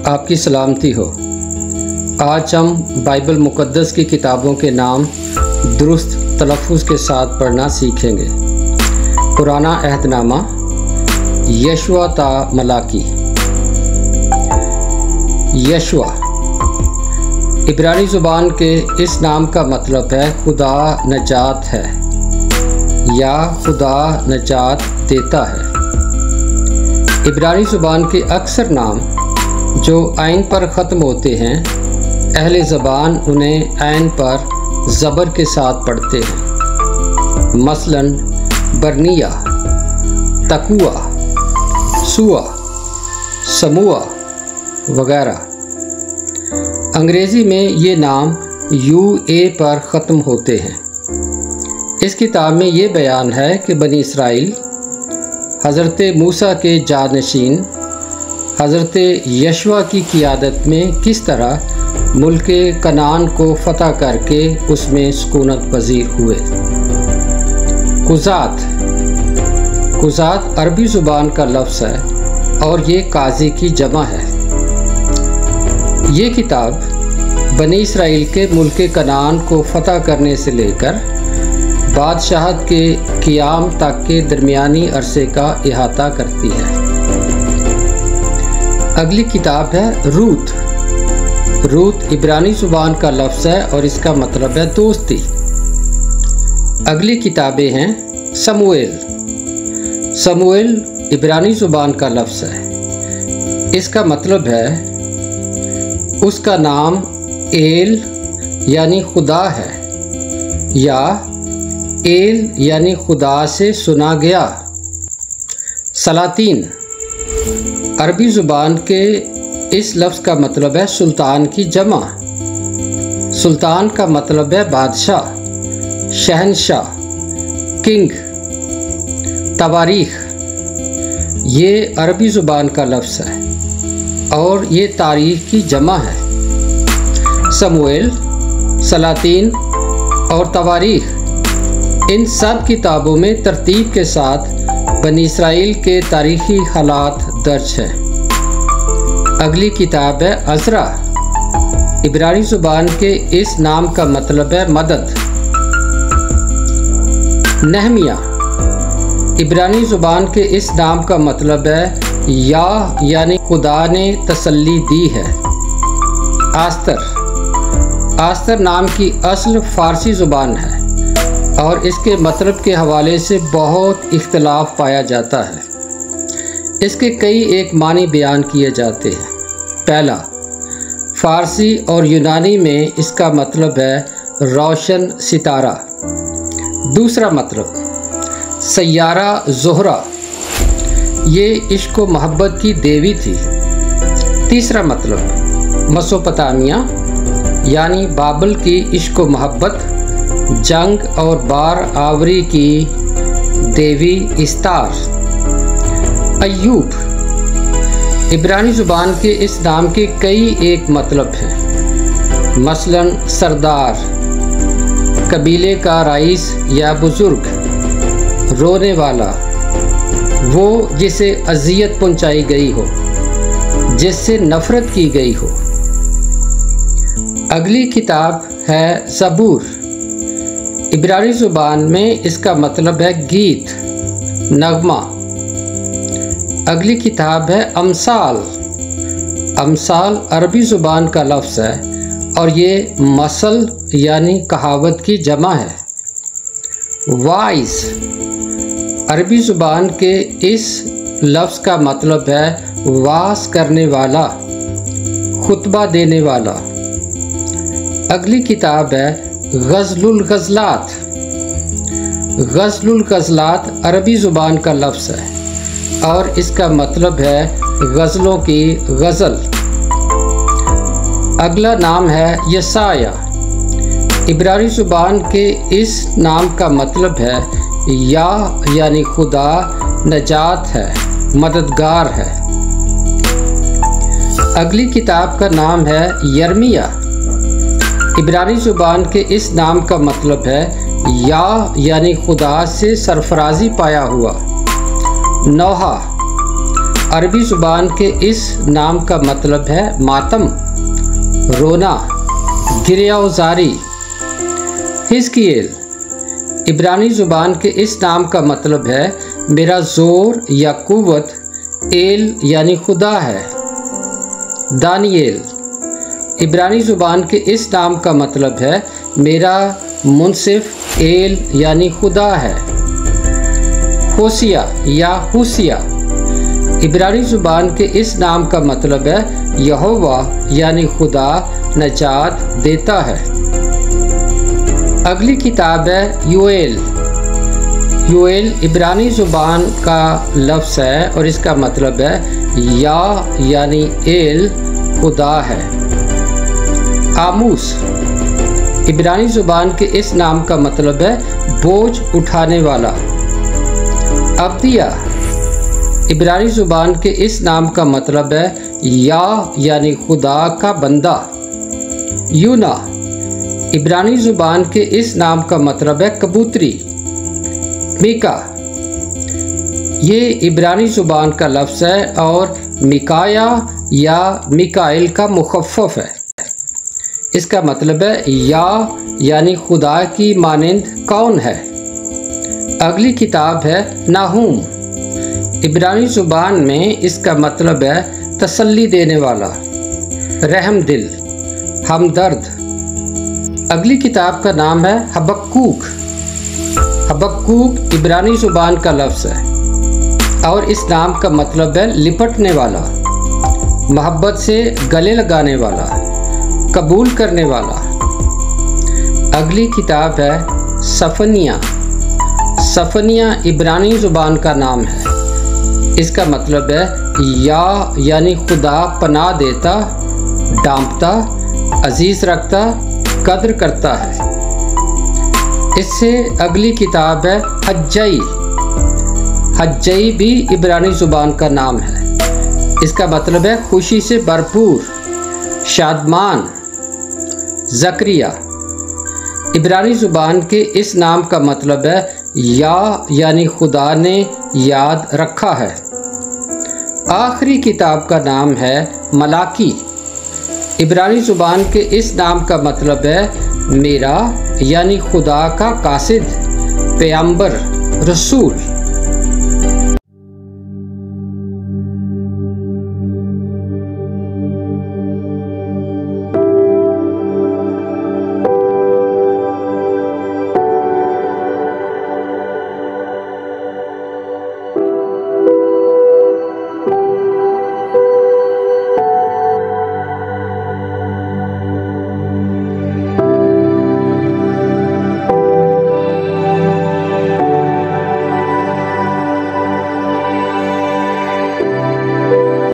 आपकी सलामती हो। आज हम बाइबल मुक़द्दस की किताबों के नाम दुरुस्त तलफ़ुज़ के साथ पढ़ना सीखेंगे। पुराना अहदनामा, यशुआ ता मलाकी। यशुआ इब्रानी ज़ुबान के इस नाम का मतलब है खुदा नजात है या खुदा नजात देता है। इब्रानी ज़ुबान के अक्सर नाम जो आइन पर ख़त्म होते हैं, अहले ज़बान उन्हें आइन पर ज़बर के साथ पढ़ते हैं। मसलन बर्निया, तकुआ, सुआ, समूआ वगैरह। अंग्रेज़ी में ये नाम UA पर ख़त्म होते हैं। इस किताब में ये बयान है कि बनी इसराइल हज़रत मूसा के जानशीन हज़रत यशुआ की क़ियादत में किस तरह मुल्क कनान को फ़तह करके उसमें सुकूनत पज़ीर हुए। कुज़ात अरबी ज़ुबान का लफ्ज़ है और ये काजी की जमा है। ये किताब बनी इसराइल के मुल्क कनान को फ़तह करने से लेकर बादशाहत के क़ियाम तक के दरमियानी अरसे का इहाता करती है। अगली किताब है रूत इब्रानी ज़ुबान का लफ्ज़ है और इसका मतलब है दोस्ती। अगली किताबें हैं समूएल इब्रानी ज़ुबान का लफ्ज़ है। इसका मतलब है उसका नाम एल यानी खुदा है या एल यानी खुदा से सुना गया। सलातीन अरबी ज़ुबान के इस लफ्ज़ का मतलब है सुल्तान की जमा। सुल्तान का मतलब है बादशाह, शहनशाह, किंग। तवारीख़ ये अरबी ज़ुबान का लफ्ज़ है और ये तारीख़ की जमा है। समूएल, सलातीन और तवारीख़, इन सब किताबों में तरतीब के साथ बनी इसराइल के तारीख़ी हालात दर्ज हैं। अगली किताब है अज़रा। इब्रानी ज़ुबान के इस नाम का मतलब है मदद। नहमिया इब्रानी ज़ुबान के इस नाम का मतलब है यानी खुदा ने तसल्ली दी है। आस्तर नाम की असल फ़ारसी ज़ुबान है और इसके मतलब के हवाले से बहुत इख्तलाफ पाया जाता है। इसके कई एक मानी बयान किए जाते हैं। पहला, फ़ारसी और यूनानी में इसका मतलब है रोशन सितारा। दूसरा मतलब सैयारा ज़ोहरा, ये इश्क व मोहब्बत की देवी थी। तीसरा मतलब मेसोपोटामिया यानी बाबल की इश्क व मोहब्बत, जंग और बार आवरी की देवी इस्तार। अय्यूब इब्रानी ज़ुबान के इस नाम के कई एक मतलब हैं। मसलन सरदार, कबीले का राइस या बुज़ुर्ग, रोने वाला, वो जिसे अज़ियत पहुंचाई गई हो, जिससे नफ़रत की गई हो। अगली किताब है ज़बूर। इब्रानी ज़ुबान में इसका मतलब है गीत, नगमा। अगली किताब है अमसाल अरबी ज़ुबान का लफ्ज़ है और ये मसल यानी कहावत की जमा है। वाइज़ अरबी ज़ुबान के इस लफ्ज़ का मतलब है वास करने वाला, खुतबा देने वाला। अगली किताब है ग़ज़लुल ग़ज़लात अरबी ज़ुबान का लफ्ज़ है और इसका मतलब है गज़लों की गज़ल। अगला नाम है यसाया। इब्रानी ज़ुबान के इस नाम का मतलब है यानी खुदा नजात है, मददगार है। अगली किताब का नाम है यर्मिया। इब्रानी ज़ुबान के इस नाम का मतलब है यानी खुदा से सरफराजी पाया हुआ। नोहा अरबी ज़ुबान के इस नाम का मतलब है मातम, रोना, गिरियाज़ारी। हिज़किएल इब्रानी ज़ुबान के इस नाम का मतलब है मेरा ज़ोर या कुव्वत एल यानी खुदा है। दानिएल इब्रानी ज़ुबान के इस नाम का मतलब है मेरा मुनसिफ एल यानी खुदा है। होसिया या हुसिया इब्रानी ज़ुबान के इस नाम का मतलब है यहोवा यानी खुदा नजात देता है। अगली किताब है योएल। योएल इब्रानी ज़ुबान का लफ्ज़ है और इसका मतलब है या यानी एल खुदा है। आमूस इब्रानी ज़ुबान के इस नाम का मतलब है बोझ उठाने वाला। अब्दिया इब्रानी ज़ुबान के इस नाम का मतलब है या यानी खुदा का बंदा। यूना इब्रानी ज़ुबान के इस नाम का मतलब है कबूतरी। मीका ये इब्रानी ज़ुबान का लफ्ज़ है और मिकाया या मिकाइल का मुखफ़्फ़ है। इसका मतलब है या यानी खुदा की मानिंद कौन है। अगली किताब है नाहूम। इब्रानी ज़ुबान में इसका मतलब है तसल्ली देने वाला, रहमदिल, हमदर्द। अगली किताब का नाम है हबक्कूक। हबक्कूक इब्रानी ज़ुबान का लफ्ज़ है और इस नाम का मतलब है लिपटने वाला, मोहब्बत से गले लगाने वाला, कबूल करने वाला। अगली किताब है सफनिया। सफनिया इब्रानी ज़ुबान का नाम है। इसका मतलब है या यानी खुदा पनाह देता, डांपता, अजीज़ रखता, कद्र करता है। इससे अगली किताब है हज्जई। हज्जई भी इब्रानी ज़ुबान का नाम है। इसका मतलब है खुशी से भरपूर, शादमान। ज़करिया इब्रानी ज़ुबान के इस नाम का मतलब है या यानी खुदा ने याद रखा है। आखिरी किताब का नाम है मलाकी। इब्रानी ज़ुबान के इस नाम का मतलब है मेरा यानी खुदा का कासिद, पैगंबर, रसूल।